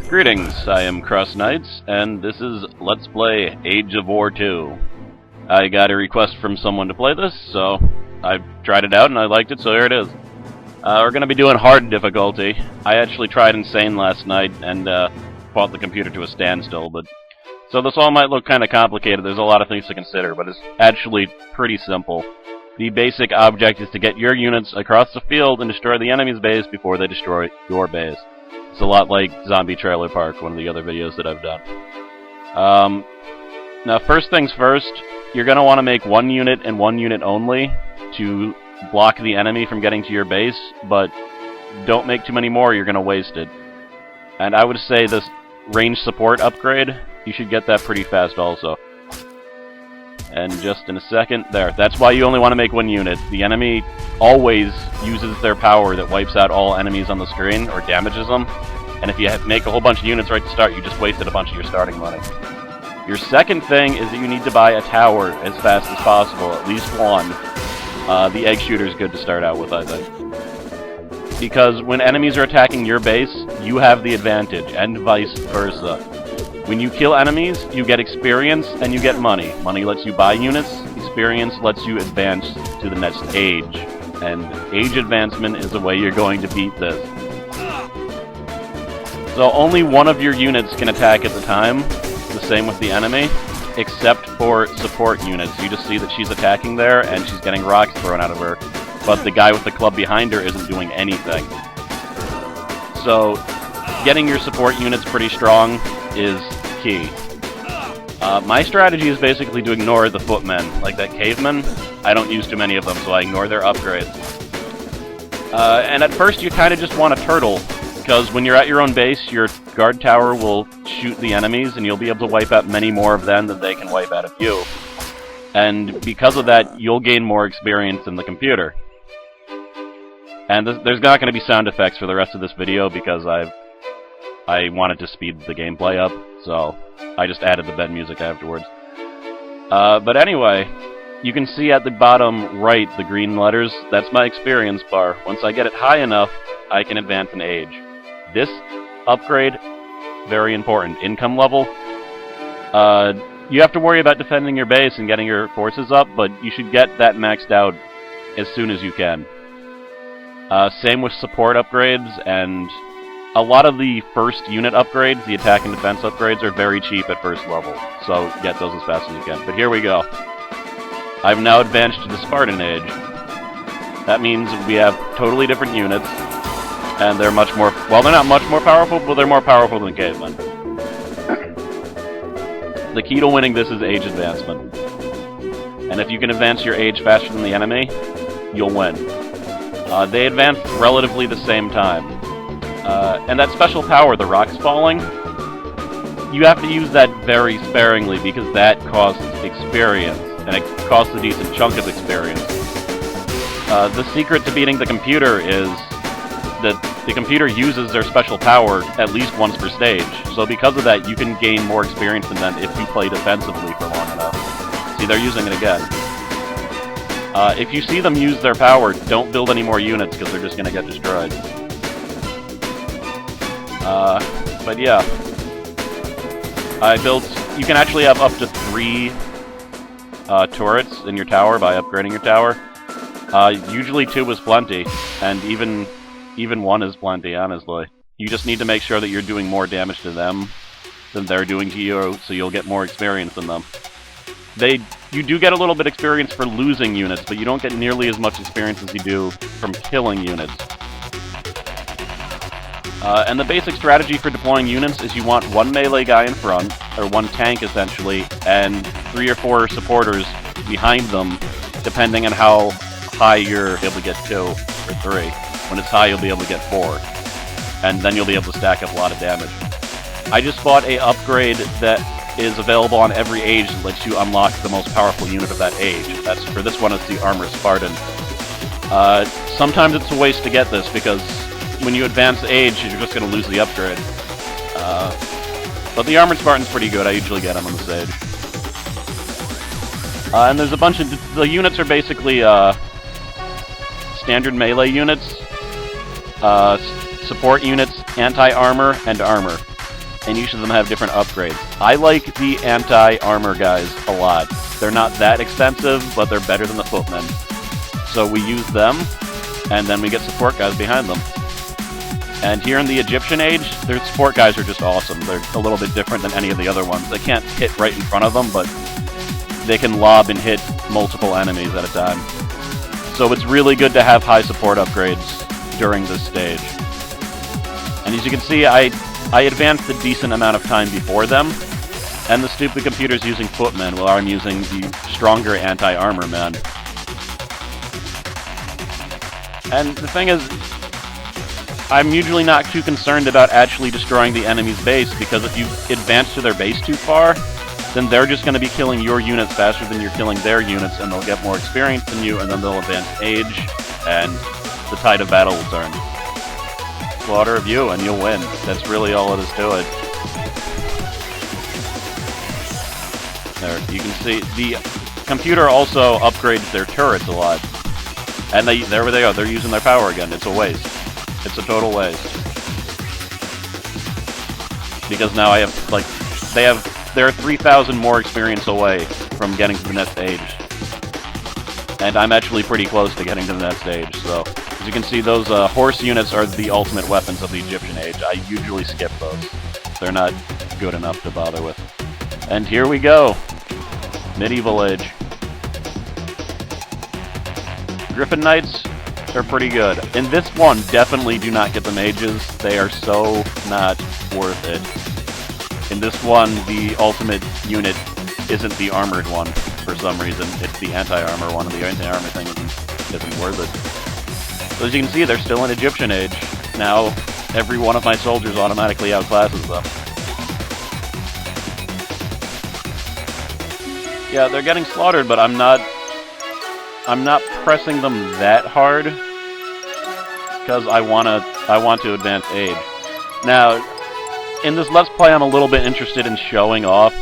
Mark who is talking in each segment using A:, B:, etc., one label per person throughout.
A: Greetings, I am CrossKnights, and this is Let's Play Age of War 2. I got a request from someone to play this, so I tried it out and I liked it, so here it is. We're going to be doing hard difficulty. I actually tried insane last night and fought the computer to a standstill, so this all might look kind of complicated. There's a lot of things to consider, but it's actually pretty simple. The basic object is to get your units across the field and destroy the enemy's base before they destroy your base. It's a lot like Zombie Trailer Park, one of the other videos that I've done. Now, first things first, you're going to want to make one unit and one unit only to block the enemy from getting to your base, but don't make too many more, you're going to waste it. And I would say this range support upgrade, you should get that pretty fast also. And just in a second, there. That's why you only want to make one unit. The enemy always uses their power that wipes out all enemies on the screen, or damages them. And if you make a whole bunch of units right to start, you just wasted a bunch of your starting money. Your second thing is that you need to buy a tower as fast as possible, at least one. The egg shooter is good to start out with, I think. Because when enemies are attacking your base, you have the advantage, and vice versa. When you kill enemies, you get experience and you get money. Money lets you buy units, experience lets you advance to the next age. And age advancement is the way you're going to beat this. So only one of your units can attack at the time, the same with the enemy, except for support units. You just see that she's attacking there and she's getting rocks thrown out of her, but the guy with the club behind her isn't doing anything. So getting your support units pretty strong is key. My strategy is basically to ignore the footmen, like that caveman. I don't use too many of them, so I ignore their upgrades. And at first you kind of just want a turtle, because when you're at your own base, your guard tower will shoot the enemies, and you'll be able to wipe out many more of them than they can wipe out of you. And because of that, you'll gain more experience in the computer. And there's not going to be sound effects for the rest of this video, because I wanted to speed the gameplay up, so I just added the bed music afterwards. But anyway, you can see at the bottom right the green letters. That's my experience bar. Once I get it high enough, I can advance in age. This upgrade, very important. Income level. You have to worry about defending your base and getting your forces up, but you should get that maxed out as soon as you can. Same with support upgrades, and a lot of the first unit upgrades, the attack and defense upgrades, are very cheap at first level, so get those as fast as you can. But here we go. I've now advanced to the Spartan age. That means we have totally different units, and they're much more... Well, they're not much more powerful, but they're more powerful than cavemen. The key to winning this is age advancement. And if you can advance your age faster than the enemy, you'll win. They advance relatively the same time. And that special power, the rocks falling, you have to use that very sparingly because that costs experience, and it costs a decent chunk of experience. The secret to beating the computer is that the computer uses their special power at least once per stage, so because of that you can gain more experience than them if you play defensively for long enough. See, they're using it again. If you see them use their power, don't build any more units because they're just going to get destroyed. But yeah, you can actually have up to 3 turrets in your tower by upgrading your tower. Usually 2 is plenty, and even 1 is plenty, honestly. You just need to make sure that you're doing more damage to them than they're doing to you, so you'll get more experience than them. You do get a little bit of experience for losing units, but you don't get nearly as much experience as you do from killing units. And the basic strategy for deploying units is you want 1 melee guy in front, or 1 tank essentially, and 3 or 4 supporters behind them, depending on how high you're able to get 2 or 3. When it's high, you'll be able to get 4, and then you'll be able to stack up a lot of damage. I just bought a upgrade that is available on every age that lets you unlock the most powerful unit of that age. For this one, it's the Armored Spartan. Sometimes it's a waste to get this, because when you advance age, you're just going to lose the upgrade. But the Armored Spartan's pretty good. I usually get them on this age. And there's a bunch of... The units are basically standard melee units, support units, anti-armor, and armor. and each of them have different upgrades. I like the anti-armor guys a lot. They're not that expensive, but they're better than the footmen. So we use them, and then we get support guys behind them. And here in the Egyptian Age, their support guys are just awesome. They're a little bit different than any of the other ones. They can't hit right in front of them, but they can lob and hit multiple enemies at a time. So it's really good to have high support upgrades during this stage. And as you can see, I advanced a decent amount of time before them, and the stupid computer's using footmen while I'm using the stronger anti-armor men. And the thing is, I'm usually not too concerned about actually destroying the enemy's base, because if you advance to their base too far, then they're just going to be killing your units faster than you're killing their units, and they'll get more experience than you, and then they'll advance age, and the tide of battle will turn. Slaughter of you, and you'll win. That's really all it is to it. There, you can see, the computer also upgrades their turrets a lot. And there they go, they're using their power again. It's a waste. It's a total waste. Because now I have, like, they're 3,000 more experience away from getting to the next stage. And I'm actually pretty close to getting to the next stage, so... As you can see, those horse units are the ultimate weapons of the Egyptian Age. I usually skip those. They're not good enough to bother with. And here we go! Medieval Age. Griffin Knights are pretty good. In this one, definitely do not get the mages. They are so not worth it. In this one, the ultimate unit isn't the armored one for some reason. It's the anti-armor one, and the anti-armor thing isn't worth it. So as you can see, they're still in Egyptian Age. Now, every one of my soldiers automatically outclasses them. Yeah, they're getting slaughtered, but I'm not pressing them that hard, because I want to advance age. Now, in this Let's Play, I'm a little bit interested in showing off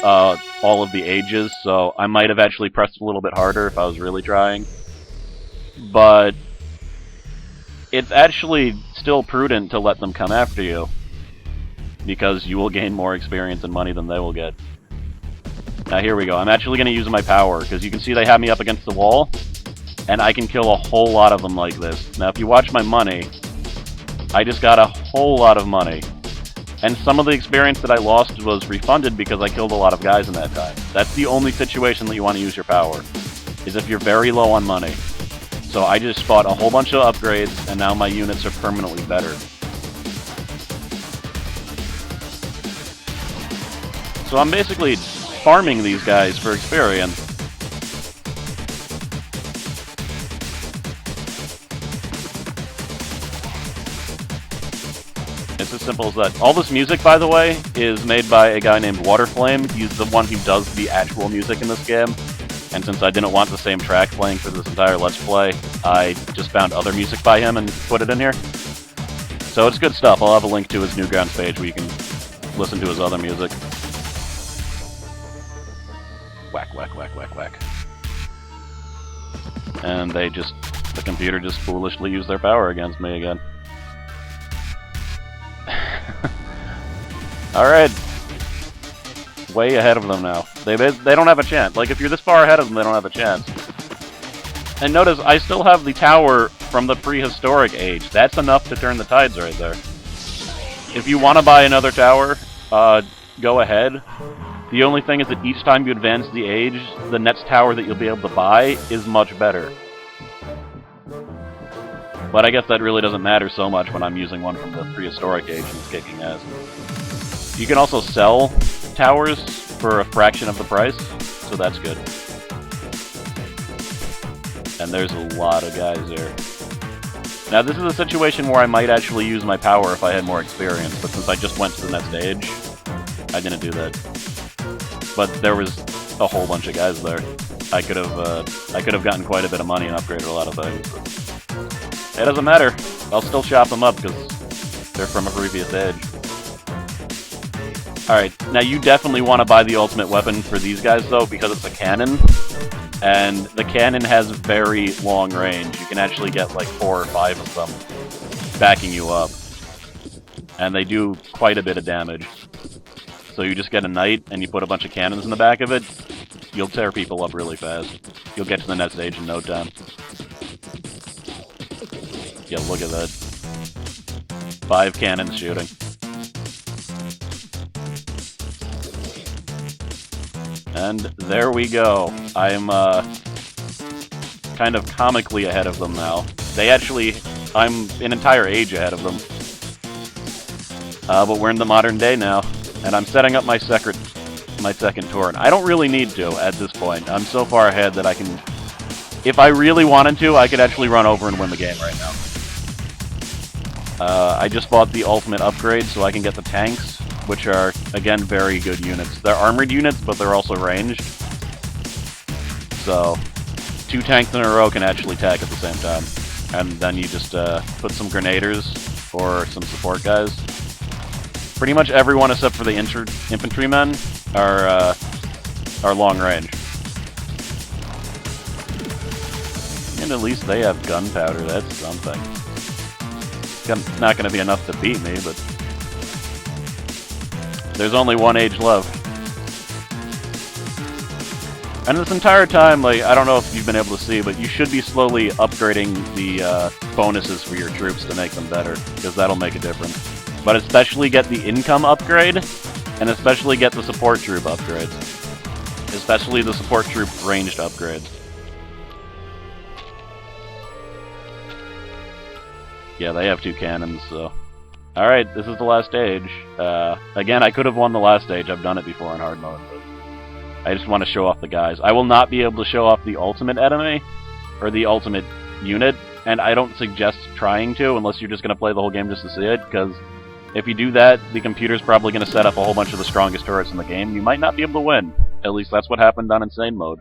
A: all of the ages, so I might have actually pressed a little bit harder if I was really trying. But it's actually still prudent to let them come after you, because you will gain more experience and money than they will get. Now here we go. I'm actually going to use my power, because you can see they have me up against the wall, and I can kill a whole lot of them like this. Now if you watch my money, I just got a whole lot of money. And some of the experience that I lost was refunded because I killed a lot of guys in that time. That's the only situation that you want to use your power, is if you're very low on money. So I just bought a whole bunch of upgrades, and now my units are permanently better. So I'm basically farming these guys for experience. It's as simple as that. All this music, by the way, is made by a guy named Waterflame. He's the one who does the actual music in this game. And since I didn't want the same track playing for this entire Let's Play, I just found other music by him and put it in here. So it's good stuff. I'll have a link to his Newgrounds page where you can listen to his other music. Whack, whack, whack, whack, whack. And the computer just foolishly used their power against me again. Alright. Way ahead of them now. They don't have a chance. Like, if you're this far ahead of them, they don't have a chance. And notice, I still have the tower from the prehistoric age. That's enough to turn the tides right there. If you want to buy another tower, go ahead. The only thing is that each time you advance the age, the next tower that you'll be able to buy is much better. But I guess that really doesn't matter so much when I'm using one from the prehistoric age and it's kicking ass. You can also sell towers for a fraction of the price, so that's good. And there's a lot of guys there. Now this is a situation where I might actually use my power if I had more experience, but since I just went to the next stage, I didn't do that. But there was a whole bunch of guys there. I could have gotten quite a bit of money and upgraded a lot of things. But it doesn't matter. I'll still chop them up because they're from a previous age. Alright, now you definitely want to buy the ultimate weapon for these guys though, because it's a cannon. And the cannon has very long range. You can actually get like 4 or 5 of them backing you up. And they do quite a bit of damage. So you just get a knight and you put a bunch of cannons in the back of it, you'll tear people up really fast. You'll get to the next stage in no time. Yeah, look at that. 5 cannons shooting. And there we go. I'm kind of comically ahead of them now. I'm an entire age ahead of them. But we're in the modern day now, and I'm setting up my second tour. And I don't really need to at this point. I'm so far ahead that I can, if I really wanted to, I could actually run over and win the game right now. I just bought the ultimate upgrade so I can get the tanks, which are, again, very good units. They're armored units, but they're also ranged. So, 2 tanks in a row can actually attack at the same time. And then you just put some grenaders or some support guys. Pretty much everyone except for the infantrymen are long range. And at least they have gunpowder, that's something. Not going to be enough to beat me, but there's only 1 age left. And this entire time, like, I don't know if you've been able to see, but you should be slowly upgrading the bonuses for your troops to make them better, because that'll make a difference. But especially get the income upgrade, and especially get the support troop upgrades. Especially the support troop ranged upgrades. Yeah, they have 2 cannons, so... Alright, this is the last stage. Again, I could have won the last stage. I've done it before in hard mode, but I just want to show off the guys. I will not be able to show off the ultimate enemy, or the ultimate unit, and I don't suggest trying to, unless you're just going to play the whole game just to see it, because if you do that, the computer's probably going to set up a whole bunch of the strongest turrets in the game. You might not be able to win. At least that's what happened on Insane Mode.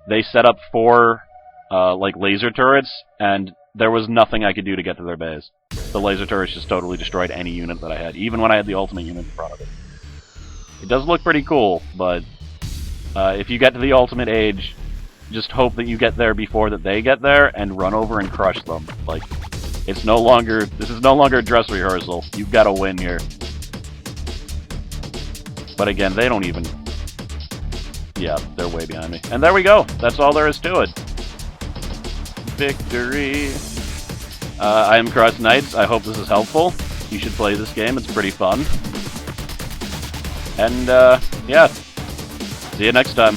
A: They set up 4, like, laser turrets, and there was nothing I could do to get to their base. The laser turrets just totally destroyed any unit that I had, even when I had the ultimate unit in front of it. It does look pretty cool, but if you get to the ultimate age, just hope that you get there before that they get there, and run over and crush them. Like, this is no longer a dress rehearsal. You've got to win here. But again, they don't even... Yeah, they're way behind me. And there we go! That's all there is to it. Victory! I am CrossKnights. I hope this is helpful. You should play this game. It's pretty fun. And, yeah. See you next time.